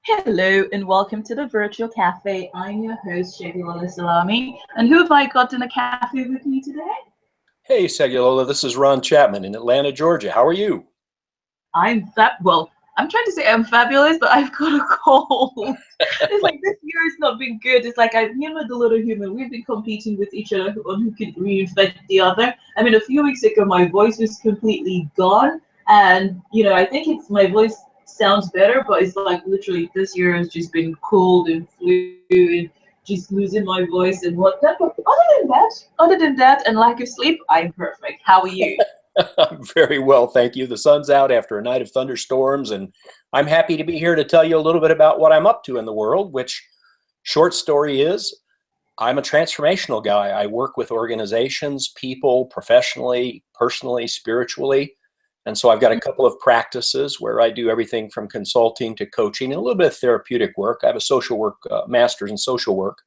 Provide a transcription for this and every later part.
Hello and welcome to the Virtual Cafe. I'm your host, Segilola Salami. And who have I got in the cafe with me today? Hey, Segilola, this is Ron Chapman in Atlanta, Georgia. How are you? I'm trying to say I'm fabulous, but I've got a cold. It's like this year has not been good. It's like me and the little human, we've been competing with each other on who could reinfect the other. I mean, a few weeks ago, my voice was completely gone. And, I think it's my voice sounds better, but it's like literally this year has just been cold and flu and just losing my voice and whatnot. But other than that, and lack of sleep, I'm perfect. How are you? I'm very well, thank you. The sun's out after a night of thunderstorms, and I'm happy to be here to tell you a little bit about what I'm up to in the world, which short story is I'm a transformational guy. I work with organizations, people, professionally, personally, spiritually. And so I've got a couple of practices where I do everything from consulting to coaching and a little bit of therapeutic work. I have a social work master's in social work.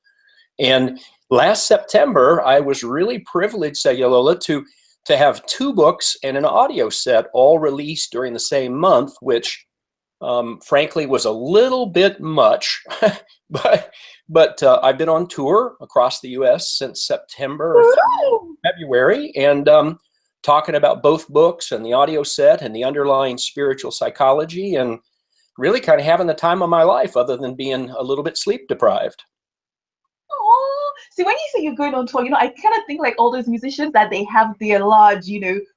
And last September, I was really privileged, Segilola, to have two books and an audio set all released during the same month, which frankly was a little bit much. but I've been on tour across the U.S. since September, February, and talking about both books and the audio set and the underlying spiritual psychology, and really kind of having the time of my life other than being a little bit sleep deprived. Oh, see, when you say you're going on tour, I kind of think like all those musicians that they have their large,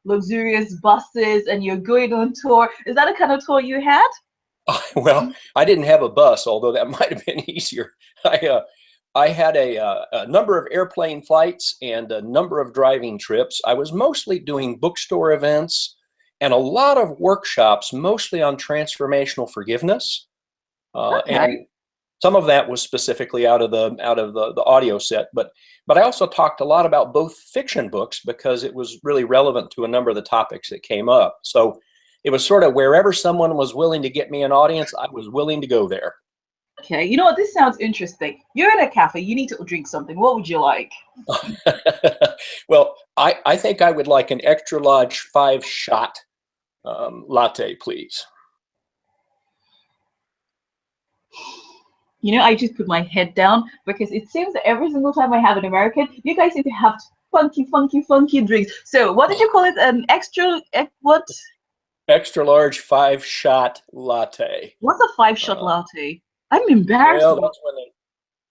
luxurious buses and you're going on tour. Is that the kind of tour you had? Well, I didn't have a bus, although that might have been easier. I had a number of airplane flights and a number of driving trips. I was mostly doing bookstore events and a lot of workshops, mostly on transformational forgiveness. Okay. And some of that was specifically out of the audio set, but I also talked a lot about both fiction books because it was really relevant to a number of the topics that came up. So it was sort of wherever someone was willing to get me an audience, I was willing to go there. Okay, you know what? This sounds interesting. You're in a cafe. You need to drink something. What would you like? Well, I think I would like an extra large 5-shot latte, please. I just put my head down because it seems that every single time I have an American, you guys seem to have funky, funky, funky drinks. So what did you call it? An what? Extra large 5-shot latte. What's a 5-shot latte? I'm embarrassed. Well,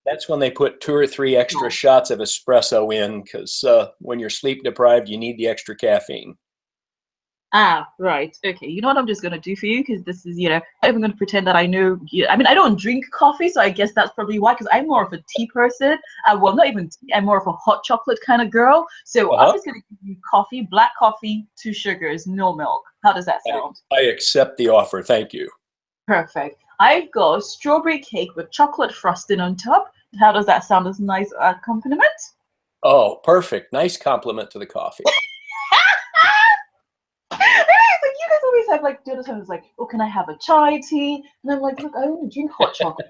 that's when they put 2 or 3 extra shots of espresso in, because when you're sleep deprived, you need the extra caffeine. Ah, right. Okay. You know what I'm just going to do for you? Because this is, I'm even going to pretend that I know. I mean, I don't drink coffee, so I guess that's probably why, because I'm more of a tea person. Well, not even tea. I'm more of a hot chocolate kind of girl. So I'm just going to give you coffee, black coffee, 2 sugars, no milk. How does that sound? I accept the offer. Thank you. Perfect. I've got strawberry cake with chocolate frosting on top. How does that sound as a nice accompaniment? Oh, perfect. Nice compliment to the coffee. Like you guys always have like the other time it's like, oh, can I have a chai tea? And I'm like, look, I only drink hot chocolate.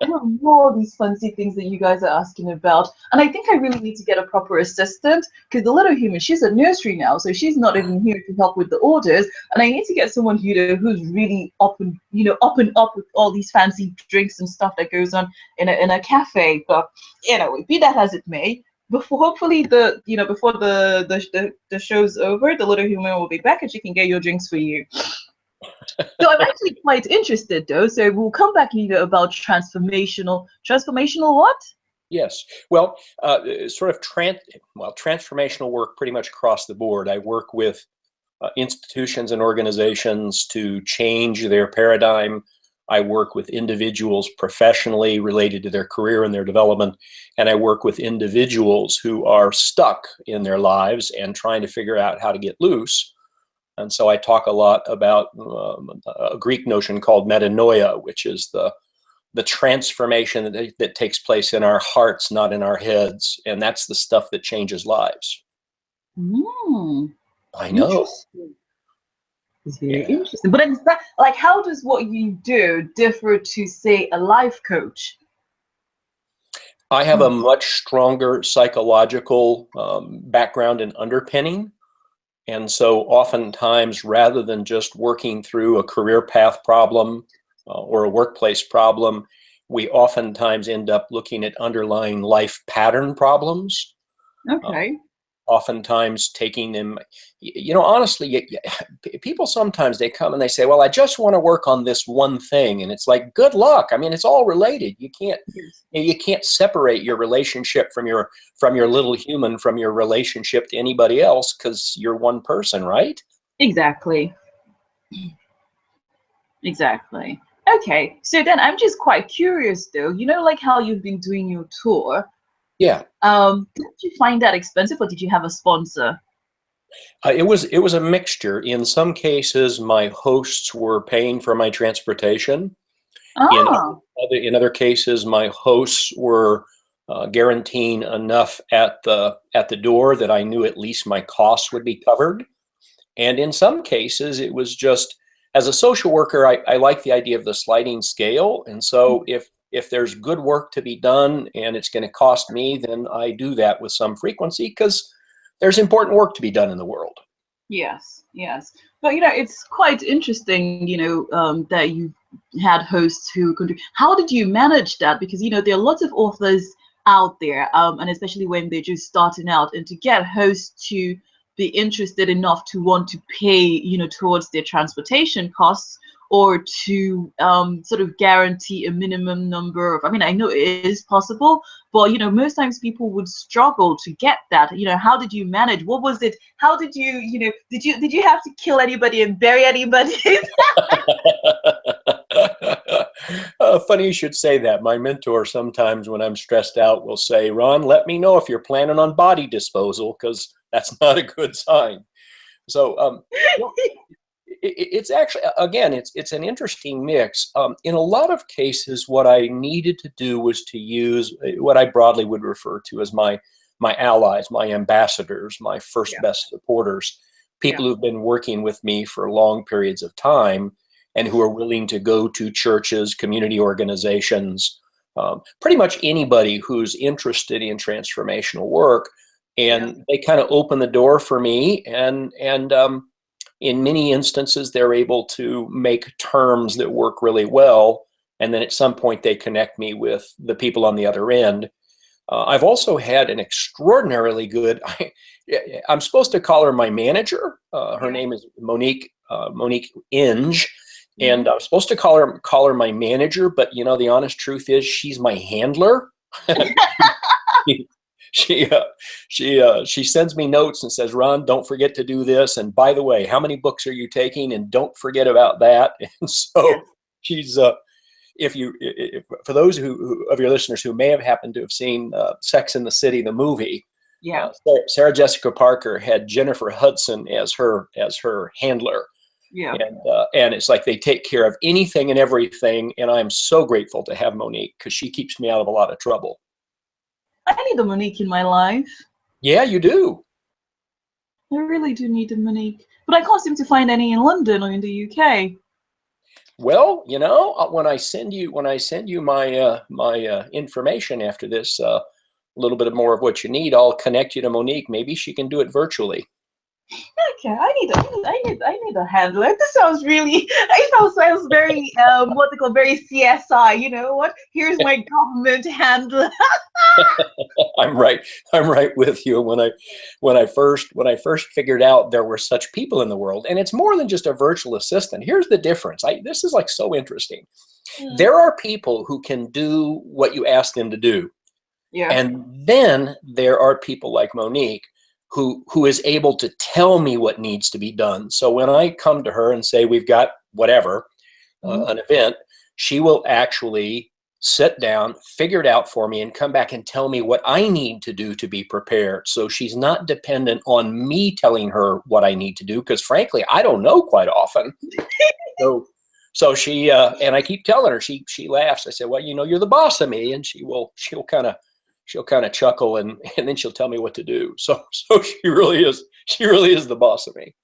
I don't know all these fancy things that you guys are asking about. And I think I really need to get a proper assistant because the little human, she's at nursery now, so she's not even here to help with the orders. And I need to get someone who's really up and up with all these fancy drinks and stuff that goes on in a cafe. But be that as it may. Hopefully before the show's over, the little human will be back and she can get your drinks for you. So I'm actually quite interested though. So we'll come back about transformational what? Yes. Well, transformational work pretty much across the board. I work with institutions and organizations to change their paradigm. I work with individuals professionally related to their career and their development, and I work with individuals who are stuck in their lives and trying to figure out how to get loose. And so I talk a lot about a Greek notion called metanoia, which is the transformation that takes place in our hearts, not in our heads. And that's the stuff that changes lives. I know. It's very interesting. But it's that, like, how does what you do differ to, say, a life coach? I have a much stronger psychological background and underpinning. And so oftentimes, rather than just working through a career path problem or a workplace problem, we oftentimes end up looking at underlying life pattern problems. Okay. Oftentimes taking them, honestly, people sometimes they come and they say, well, I just want to work on this one thing. And it's like, good luck. I mean, it's all related. You can't separate your relationship from your little human, from your relationship to anybody else, because you're one person, right? Exactly. Exactly. Okay. So then I'm just quite curious though, like how you've been doing your tour. Yeah. Did you find that expensive or did you have a sponsor? It was a mixture. In some cases, my hosts were paying for my transportation. Oh, In other cases, my hosts were guaranteeing enough at the door that I knew at least my costs would be covered. And in some cases, it was just, as a social worker, I like the idea of the sliding scale. And so if there's good work to be done and it's going to cost me, then I do that with some frequency, because there's important work to be done in the world. yes, yes. But it's quite interesting, that you had hosts who could. How did you manage that? Because there are lots of authors out there, and especially when they're just starting out, and to get hosts to be interested enough to want to pay, towards their transportation costs, or to sort of guarantee a minimum number of. I mean, I know it is possible, but most times people would struggle to get that. How did you manage? What was it? How did you, did you have to kill anybody and bury anybody? Funny you should say that. My mentor sometimes when I'm stressed out will say, Ron, let me know if you're planning on body disposal, because that's not a good sign. So it's actually, again, it's an interesting mix. In a lot of cases, what I needed to do was to use what I broadly would refer to as my allies, my ambassadors, my first best supporters, people who've been working with me for long periods of time and who are willing to go to churches, community organizations, pretty much anybody who's interested in transformational work. And they kind of open the door for me, and in many instances, they're able to make terms that work really well. And then at some point, they connect me with the people on the other end. I've also had an extraordinarily good, I'm supposed to call her my manager. Her name is Monique Inge. And I was supposed to call her my manager, but the honest truth is she's my handler. She sends me notes and says, Ron, don't forget to do this. And by the way, how many books are you taking? And don't forget about that. And so she's, if for those of your listeners who may have happened to have seen Sex and the City, the movie, Sarah Jessica Parker had Jennifer Hudson as her handler. Yeah. And it's like they take care of anything and everything. And I'm so grateful to have Monique, because she keeps me out of a lot of trouble. I need a Monique in my life. Yeah, you do. I really do need a Monique, but I can't seem to find any in London or in the UK. Well, when I send you my my information after this, a little bit more of what you need, I'll connect you to Monique. Maybe she can do it virtually. Okay, I need a handler. This sounds really. It sounds very what they call very CSI. You know what? Here's my government handler. I'm right with you. When I first figured out there were such people in the world, and it's more than just a virtual assistant. Here's the difference. This is like so interesting. There are people who can do what you ask them to do. Yeah. And then there are people like Monique who is able to tell me what needs to be done. So when I come to her and say, we've got whatever, an event, she will actually sit down, figure it out for me, and come back and tell me what I need to do to be prepared. So she's not dependent on me telling her what I need to do, because frankly, I don't know quite often. So she, and I keep telling her, she laughs. I said, well, you're the boss of me. And she'll kind of chuckle, and then she'll tell me what to do. So she really is the boss of me.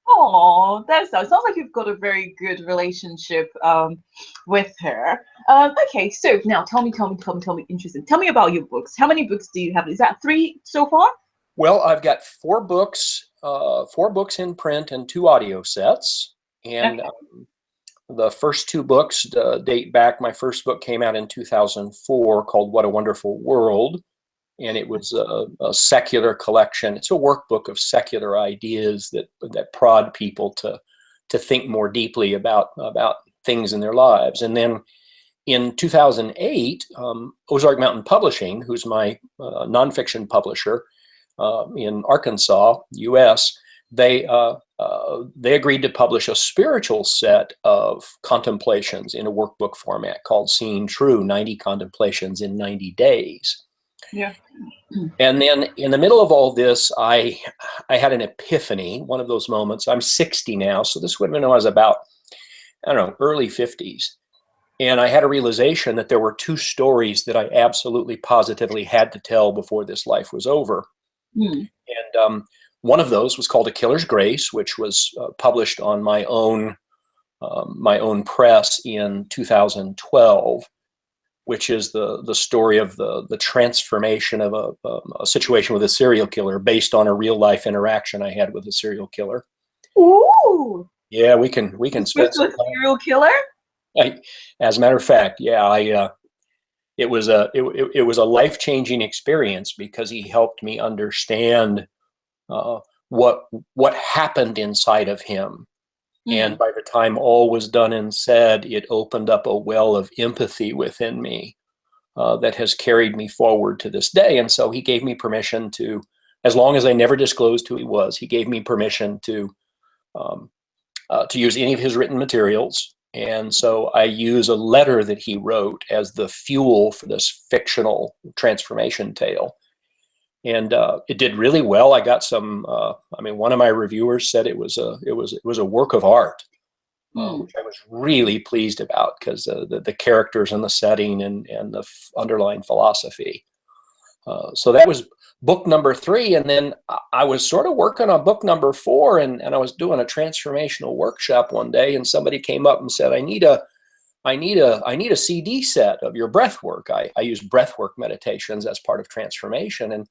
Oh, that sounds like you've got a very good relationship with her. Okay, so now tell me, interesting. Tell me about your books. How many books do you have? Is that 3 so far? Well, I've got 4 books in print and 2 audio sets. And The first two books date back. My first book came out in 2004 called What a Wonderful World. And it was a secular collection. It's a workbook of secular ideas that prod people to think more deeply about things in their lives. And then in 2008, Ozark Mountain Publishing, who's my nonfiction publisher in Arkansas, U.S., they agreed to publish a spiritual set of contemplations in a workbook format called Seeing True, 90 Contemplations in 90 Days. Yeah. And then in the middle of all this, I had an epiphany, one of those moments. I'm 60 now, so this would have been when I was about, I don't know, early 50s. And I had a realization that there were two stories that I absolutely positively had to tell before this life was over. And one of those was called A Killer's Grace, which was published on my own press in 2012. Which is the story of the transformation of a situation with a serial killer based on a real life interaction I had with a serial killer. Ooh. Yeah, we can spend some time. Serial killer? As a matter of fact, yeah, it was a life-changing experience because he helped me understand what happened inside of him. And by the time all was done and said, it opened up a well of empathy within me that has carried me forward to this day. And so he gave me permission to, as long as I never disclosed who he was, he gave me permission to use any of his written materials. And so I use a letter that he wrote as the fuel for this fictional transformation tale. And it did really well. I got some. One of my reviewers said it was a work of art, which I was really pleased about because the characters and the setting and the underlying philosophy. So that was book number 3, and then I was sort of working on book number 4, and I was doing a transformational workshop one day, and somebody came up and said, I need a CD set of your breath work. I use breath work meditations as part of transformation, and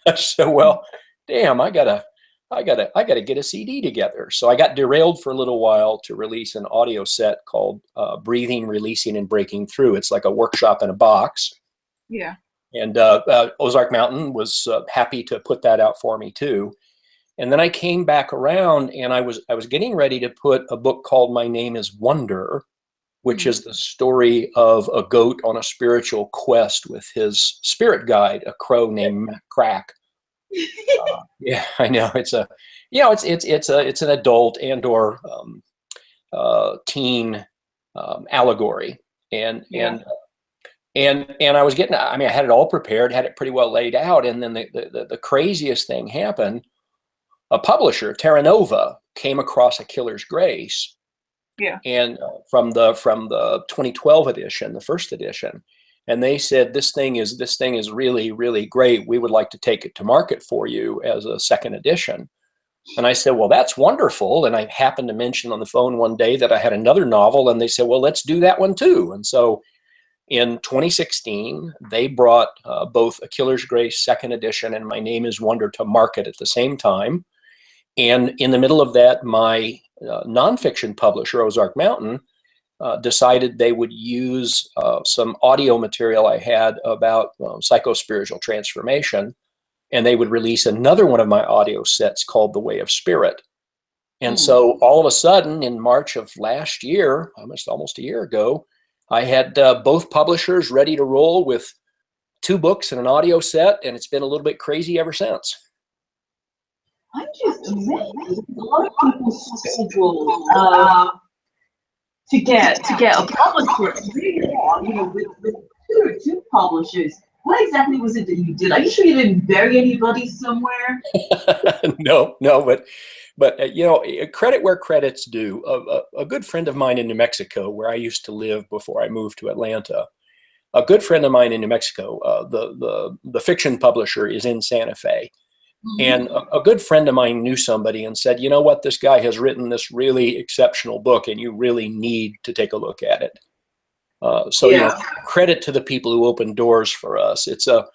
I said, well, damn, I gotta get a CD together. So I got derailed for a little while to release an audio set called Breathing, Releasing, and Breaking Through. It's like a workshop in a box. Yeah. And Ozark Mountain was happy to put that out for me too. And then I came back around and I was getting ready to put a book called My Name is Wonder, which is the story of a goat on a spiritual quest with his spirit guide, a crow named Matt Crack. Yeah, I know it's an adult and or teen allegory, and I was getting. I had it all prepared, had it pretty well laid out, and then the craziest thing happened. A publisher, Terra Nova, came across A Killer's Grace. Yeah. And from the 2012 edition, the first edition, and they said this thing is really, really great. We would like to take it to market for you as a second edition. And I said, well, that's wonderful. And I happened to mention on the phone one day that I had another novel, and they said, well, let's do that one too. And so in 2016, they brought both A Killer's Grace second edition and My Name is Wonder to market at the same time. And in the middle of that, my nonfiction publisher, Ozark Mountain, decided they would use some audio material I had about psychospiritual transformation, and they would release another one of my audio sets called The Way of Spirit. And so all of a sudden, in March of last year, almost a year ago, I had both publishers ready to roll with 2 books and an audio set, and it's been a little bit crazy ever since. I'm just amazed. A lot of people struggle to get a publisher. With two publishers. What exactly was it that you did? Are you sure you didn't bury anybody somewhere? No, but credit where credit's due. A good friend of mine in New Mexico, where I used to live before I moved to Atlanta, a good friend of mine in New Mexico, the fiction publisher is in Santa Fe. And a good friend of mine knew somebody and said, you know what, this guy has written this really exceptional book and you really need to take a look at it. Credit to the people who opened doors for us. It's a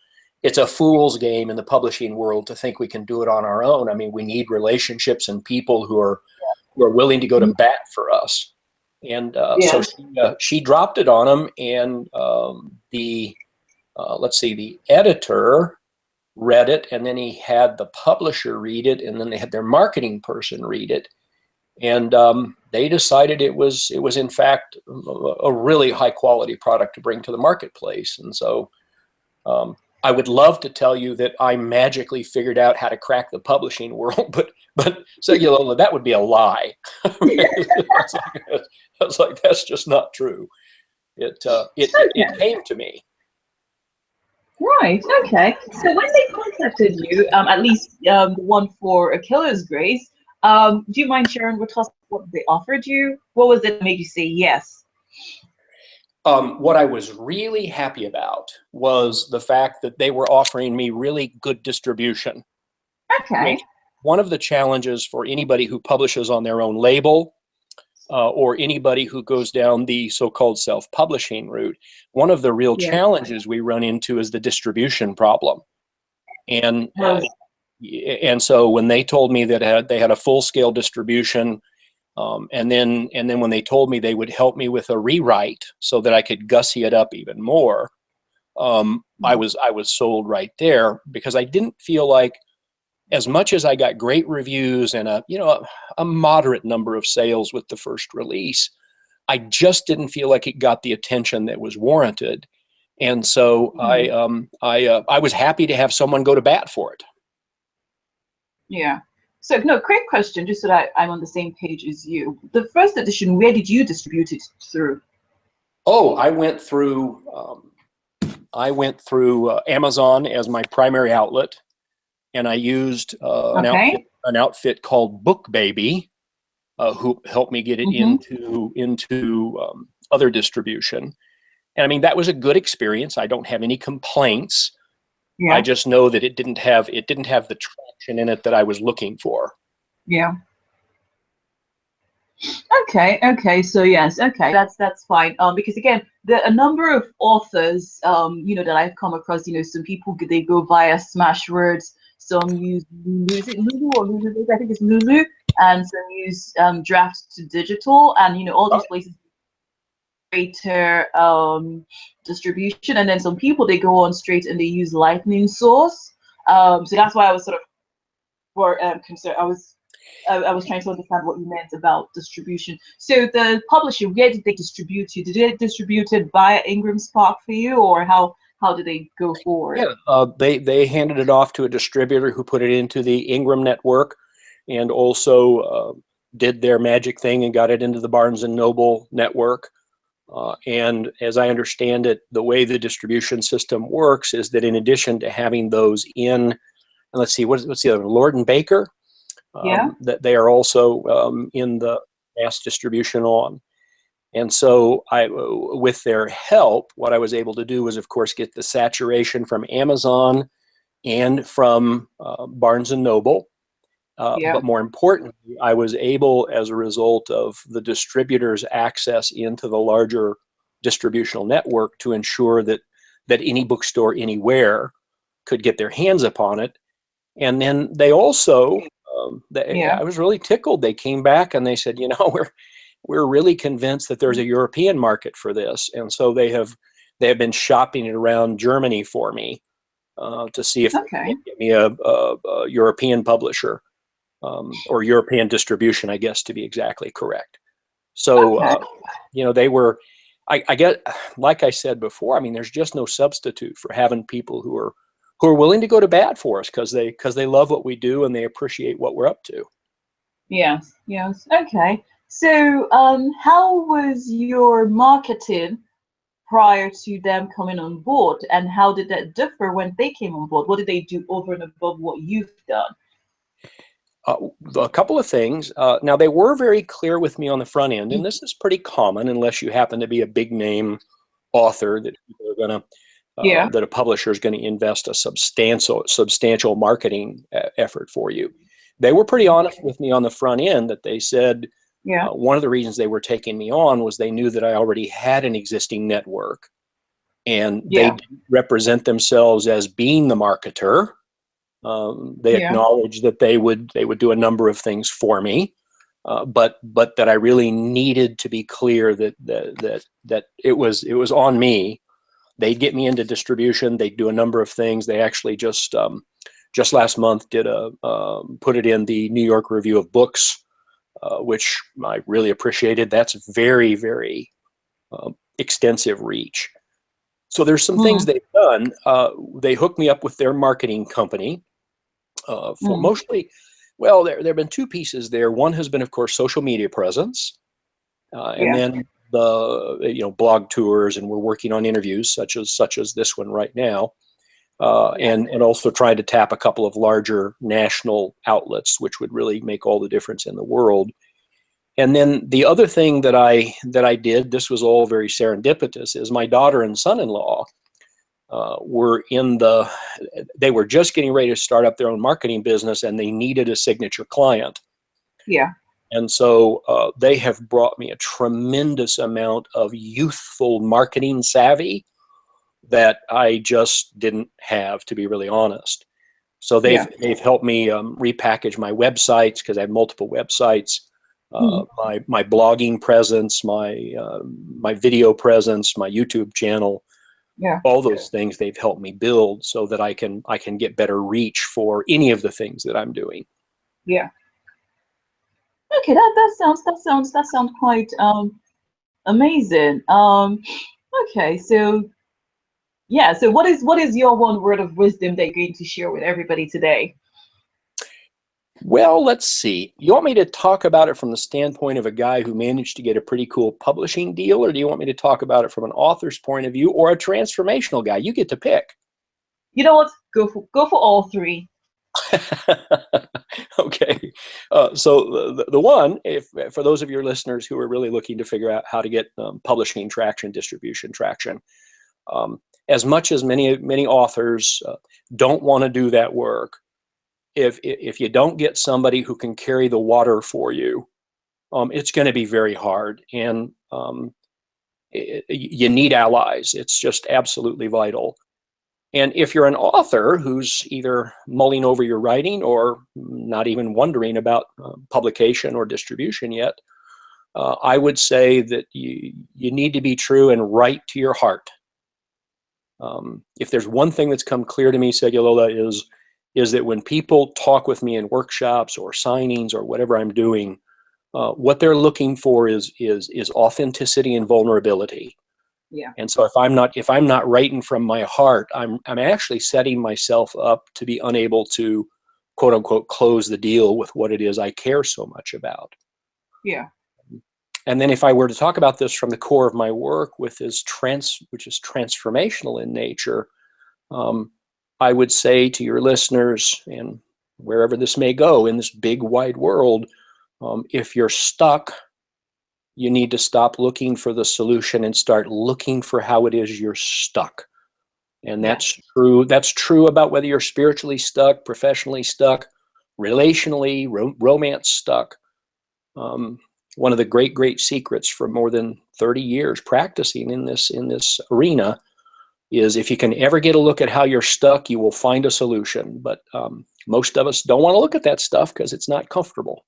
fool's game in the publishing world to think we can do it on our own. We need relationships and people who are willing to go to bat for us. And so Yes. she dropped it on him, and the editor read it, and then he had the publisher read it, and then they had their marketing person read it, and they decided it was in fact a really high quality product to bring to the marketplace. And so I would love to tell you that I magically figured out how to crack the publishing world, but Segilola, that would be a lie. I was like, that's just not true. It came to me. Right. Okay. So when they contacted you, at least the one for A Killer's Grace, do you mind sharing with us what they offered you? What was it that made you say yes? What I was really happy about was the fact that they were offering me really good distribution. Okay. One of the challenges for anybody who publishes on their own label, or anybody who goes down the so-called self-publishing route, one of the real challenges we run into is the distribution problem. And so when they told me that they had a full-scale distribution, and then when they told me they would help me with a rewrite so that I could gussy it up even more, I was sold right there, because I didn't feel like, as much as I got great reviews and a moderate number of sales with the first release, I just didn't feel like it got the attention that was warranted. And so I was happy to have someone go to bat for it. Yeah. So, no, quick question, just so that I'm on the same page as you. The first edition, where did you distribute it through? Oh, I went through Amazon as my primary outlet, and I used an outfit called Book Baby, who helped me get it into other distribution. And I mean, that was a good experience. I don't have any complaints. I just know that it didn't have the traction in it that I was looking for. Yeah. Okay. So yes. Okay. That's fine. Because again, a number of authors, that I've come across, some people, they go via Smashwords, some use Lulu. Is it Lulu or Lulu? I think it's Lulu, and some use Draft to Digital, and all these places greater distribution, and then some people, they go on straight and they use Lightning Source. So that's why I was sort of more concerned. I was trying to understand what you meant about distribution. So the publisher, where did they distribute you? Did they distribute it via Ingram Spark for you, or how did they go forward? Yeah, they handed it off to a distributor who put it into the Ingram network, and also did their magic thing and got it into the Barnes and Noble network. And as I understand it, the way the distribution system works is that in addition to having those in, and let's see, what's the other, Lord and Baker? That they are also in the mass distribution on. And so with their help, what I was able to do was, of course, get the saturation from Amazon and from Barnes and Noble. But more importantly, I was able, as a result of the distributor's access into the larger distributional network, to ensure that any bookstore anywhere could get their hands upon it. And then they also, I was really tickled. They came back and they said, we're really convinced that there's a European market for this. And so they have been shopping it around Germany for me to see if they can get me a European publisher. Or European distribution, I guess, to be exactly correct. So, they were, I get, like I said before, I mean, there's just no substitute for having people who are willing to go to bat for us, because they love what we do and they appreciate what we're up to. Yes. Okay. So, how was your marketing prior to them coming on board, and how did that differ when they came on board? What did they do over and above what you've done? A couple of things. Now, they were very clear with me on the front end, and this is pretty common unless you happen to be a big name author that people are going to, that a publisher is going to invest a substantial marketing effort for you. They were pretty honest with me on the front end, that they said one of the reasons they were taking me on was they knew that I already had an existing network, and they didn't represent themselves as being the marketer. They acknowledged that they would do a number of things for me, but that I really needed to be clear that it was on me. They'd get me into distribution. They'd do a number of things. They actually just last month did put it in the New York Review of Books, which I really appreciated. That's very, very extensive reach. So there's some things they've done. They hooked me up with their marketing company for mostly. Well, there have been two pieces there. One has been, of course, social media presence, and then the blog tours, and we're working on interviews such as this one right now, and also trying to tap a couple of larger national outlets, which would really make all the difference in the world. And then the other thing that I did, this was all very serendipitous, is my daughter and son-in-law they were just getting ready to start up their own marketing business, and they needed a signature client. Yeah. And so they have brought me a tremendous amount of youthful marketing savvy that I just didn't have, to be really honest. So they've helped me repackage my websites, because I have multiple websites, my blogging presence, my video presence, my YouTube channel. Yeah. All those things they've helped me build so that I can get better reach for any of the things that I'm doing. Yeah. Okay, that sounds quite amazing. Okay, so what is your one word of wisdom that you're going to share with everybody today? Well, let's see. You want me to talk about it from the standpoint of a guy who managed to get a pretty cool publishing deal, or do you want me to talk about it from an author's point of view, or a transformational guy? You get to pick. You know what? Go for all three. Okay. So the one, for those of your listeners who are really looking to figure out how to get publishing traction, distribution traction, as much as many authors don't want to do that work, if you don't get somebody who can carry the water for you, it's going to be very hard. And you need allies. It's just absolutely vital. And if you're an author who's either mulling over your writing or not even wondering about publication or distribution yet, I would say that you need to be true and write to your heart. If there's one thing that's come clear to me, Segilola, is that when people talk with me in workshops or signings or whatever I'm doing, what they're looking for is authenticity and vulnerability. Yeah. And so if I'm not writing from my heart, I'm actually setting myself up to be unable to, quote unquote, close the deal with what it is I care so much about. Yeah. And then if I were to talk about this from the core of my work, which is transformational in nature, I would say to your listeners, and wherever this may go in this big wide world, if you're stuck, you need to stop looking for the solution and start looking for how it is you're stuck. And that's true. That's true about whether you're spiritually stuck, professionally stuck, relationally, romance stuck. One of the great secrets for more than 30 years practicing in this arena is if you can ever get a look at how you're stuck, you will find a solution. But most of us don't want to look at that stuff because it's not comfortable.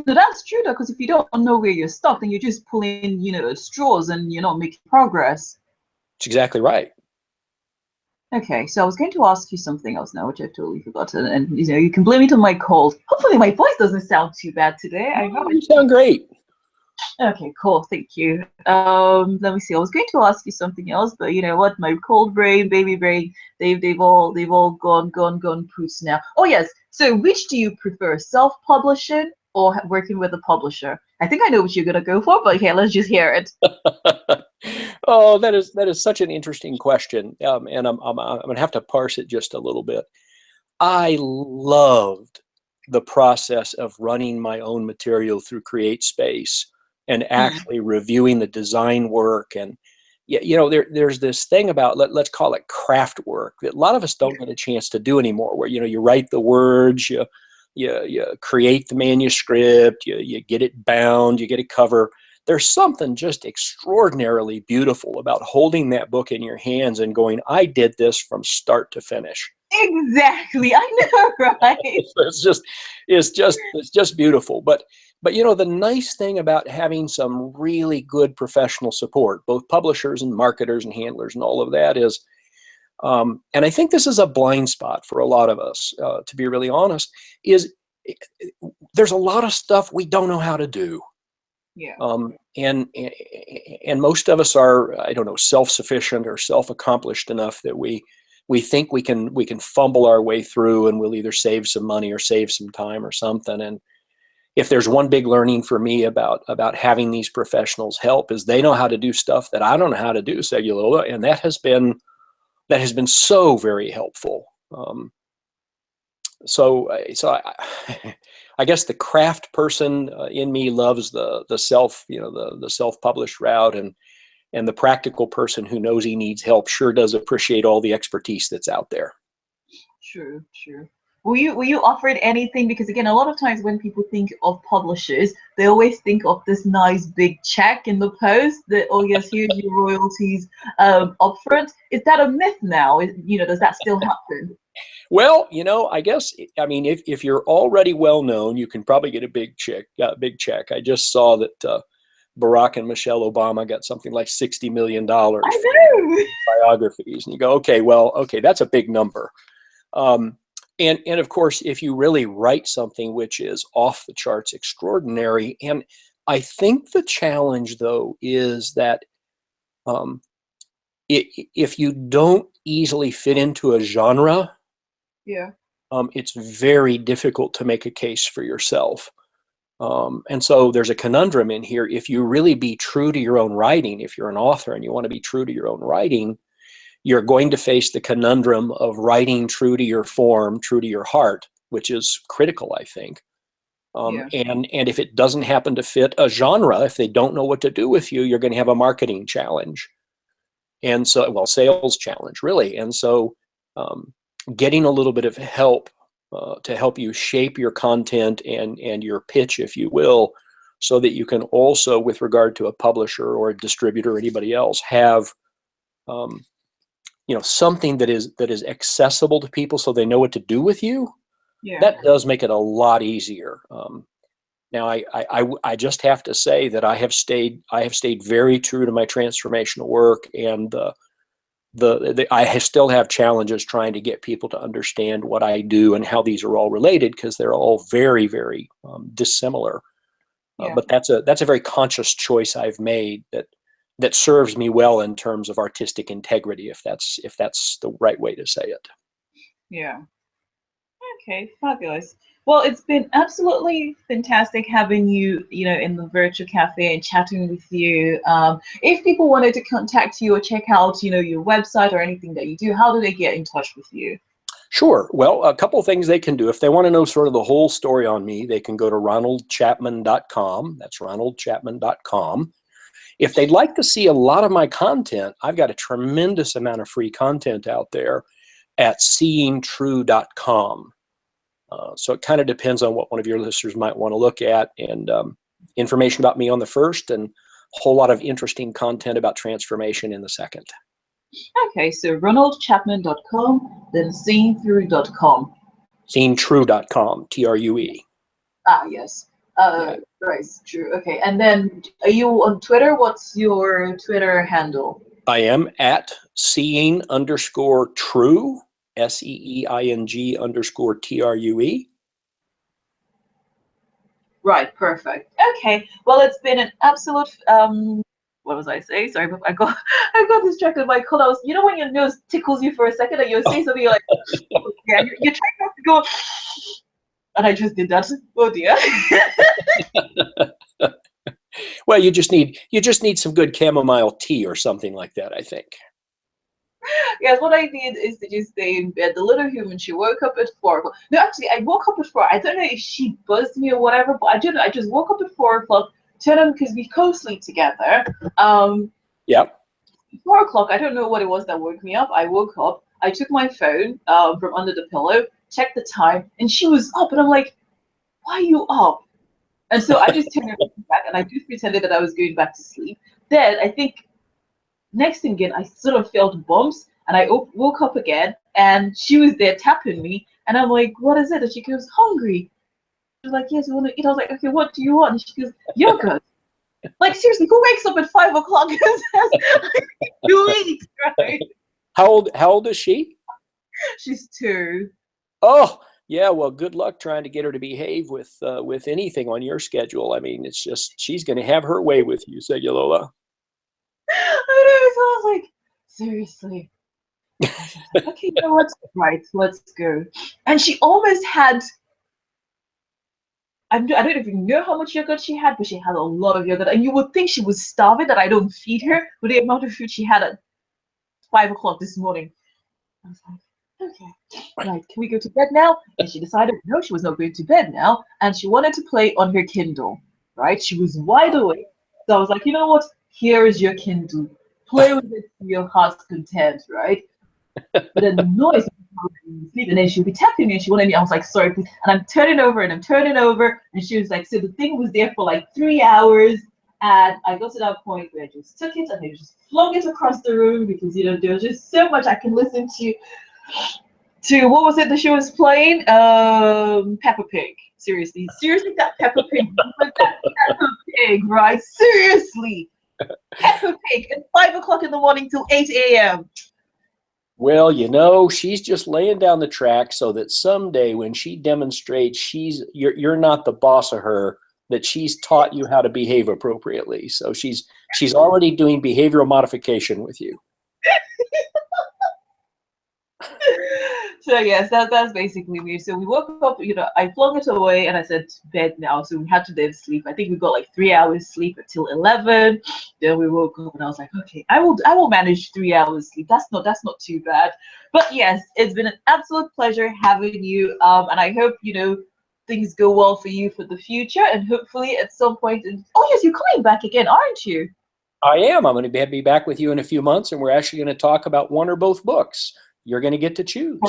So that's true, though, because if you don't know where you're stuck, then you're just pulling, straws, and you're not making progress. That's exactly right. Okay, so I was going to ask you something else now, which I've totally forgotten, and you can blame it on my cold. Hopefully, my voice doesn't sound too bad today. I know you sound great. Okay, cool. Thank you. Let me see. I was going to ask you something else, but you know what? My cold brain, baby brain, they've all gone poots now. Oh yes. So, which do you prefer, self-publishing or working with a publisher? I think I know what you're gonna go for, but okay, let's just hear it. Oh, that is such an interesting question, and I'm gonna have to parse it just a little bit. I loved the process of running my own material through CreateSpace and actually reviewing the design work. And there's this thing about let's call it craft work that a lot of us don't get a chance to do anymore. Where you write the words, you create the manuscript, you get it bound, you get it cover. There's something just extraordinarily beautiful about holding that book in your hands and going, I did this from start to finish. Exactly. I know, right? It's just beautiful. But you know, the nice thing about having some really good professional support, both publishers and marketers and handlers and all of that is, and I think this is a blind spot for a lot of us, to be really honest, is there's a lot of stuff we don't know how to do. Yeah. And most of us are, I don't know, self-sufficient or self-accomplished enough that we think we can fumble our way through, and we'll either save some money or save some time or something. And if there's one big learning for me about having these professionals help, is they know how to do stuff that I don't know how to do, Segilola, and that has been so very helpful. I guess the craft person in me loves the self, the self-published route, and the practical person who knows he needs help sure does appreciate all the expertise that's out there. True, true. Were you offered anything? Because again, a lot of times when people think of publishers, they always think of this nice big check in the post that, oh yes, here's your royalties upfront. Is that a myth now? Does that still happen? Well, I guess, I mean, if you're already well known, you can probably get a big check. I just saw that Barack and Michelle Obama got something like $60 million for biographies. And you go, okay, that's a big number. And of course, if you really write something which is off the charts extraordinary, and I think the challenge, though, is that if you don't easily fit into a genre, yeah, it's very difficult to make a case for yourself. And so there's a conundrum in here. If you really be true to your own writing, if you're an author and you want to be true to your own writing, you're going to face the conundrum of writing true to your form, true to your heart, which is critical, I think. And if it doesn't happen to fit a genre, if they don't know what to do with you, you're going to have a marketing challenge. And so, well, sales challenge, really. And so getting a little bit of help to help you shape your content and your pitch, if you will, so that you can also, with regard to a publisher or a distributor or anybody else, have something that is accessible to people so they know what to do with you. Yeah. That does make it a lot easier. Now, I just have to say that I have stayed very true to my transformational work, and I still have challenges trying to get people to understand what I do and how these are all related, because they're all very, very dissimilar. But that's a very conscious choice I've made that serves me well in terms of artistic integrity, if that's the right way to say it. Yeah. Okay, fabulous. Well, it's been absolutely fantastic having you, in the virtual cafe and chatting with you. If people wanted to contact you or check out, your website or anything that you do, how do they get in touch with you? Sure. Well, a couple of things they can do. If they want to know sort of the whole story on me, they can go to ronaldchapman.com. That's ronaldchapman.com. If they'd like to see a lot of my content, I've got a tremendous amount of free content out there at seeingtrue.com. So it kind of depends on what one of your listeners might want to look at, and information about me on the first, and a whole lot of interesting content about transformation in the second. Okay, so ronaldchapman.com, then seeingthrough.com. Seeingtrue.com, TRUE. Ah, yes. Right, true. Okay, and then are you on Twitter? What's your Twitter handle? I am at seeing_true, SEEING_TRUE. Right, perfect. Okay, well, it's been an absolute what was I saying? Sorry, but I got distracted by call. You know when your nose tickles you for a second and you're saying something, you're like, yeah, you're trying not to go, and I just did that. Oh dear. Well, you just need some good chamomile tea or something like that, I think. Yes, what I did is to just stay in bed. The little human, she woke up at 4 o'clock. No, actually, I woke up at 4. I don't know if she buzzed me or whatever, but I didn't. I just woke up at 4 o'clock, turned on, because we co-sleep together. Yep. 4 o'clock, I don't know what it was that woke me up. I woke up, I took my phone from under the pillow, checked the time, and she was up. And I'm like, why are you up? And so I just turned everything back, and I just pretended that I was going back to sleep. Then I think next thing again, I sort of felt bumps, and I woke up again, and she was there tapping me, and I'm like, what is it? And she goes, hungry. She's like, yes, we want to eat. I was like, okay, what do you want? And she goes, yogurt. Like, seriously, who wakes up at 5 o'clock and says, you eat, right? How old is she? She's 2. Oh, yeah. Well, good luck trying to get her to behave with anything on your schedule. I mean, it's just she's going to have her way with you, Segilola. I know, so I was like, seriously. Okay, you know what? Right, let's go. And she almost had, I don't even know how much yogurt she had, but she had a lot of yogurt. And you would think she was starving that I don't feed her with the amount of food she had at 5 o'clock this morning. I was like, okay, right, can we go to bed now? And she decided, no, she was not going to bed now. And she wanted to play on her Kindle, right? She was wide awake. So I was like, you know what? Here is your Kindle. Play with it to your heart's content, right? But then the noise was sleep, and then she'll be tapping me and she wanted me. I was like, sorry, please. And I'm turning over and I'm turning over. And she was like, so the thing was there for like 3 hours. And I got to that point where I just took it and I just flung it across the room because, you know, there was just so much I can listen to what was it that she was playing? Peppa Pig. Seriously, that Peppa Pig, that Peppa Pig, right? Seriously, Peppa Pig at 5 o'clock in the morning till 8 a.m. Well, you know, she's just laying down the track so that someday when she demonstrates you're not the boss of her, that she's taught you how to behave appropriately. So she's already doing behavioral modification with you. So yes, that's basically me. So we woke up, you know, I flung it away and I said bed now. So we had to then sleep. I think we got like 3 hours sleep until 11. Then we woke up and I was like, okay, I will manage 3 hours sleep. That's not too bad. But yes, it's been an absolute pleasure having you. And I hope, you know, things go well for you for the future, and hopefully at some point oh yes, you're coming back again, aren't you? I am. I'm going to be back with you in a few months, and we're actually going to talk about one or both books. You're going to get to choose.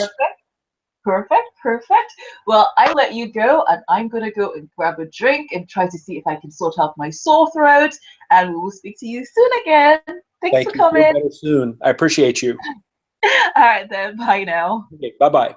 Perfect. Well, I let you go, and I'm gonna go and grab a drink and try to see if I can sort out my sore throat. And we will speak to you soon again. Thanks for coming. Feel better soon. I appreciate you. All right then. Bye now. Okay, bye-bye.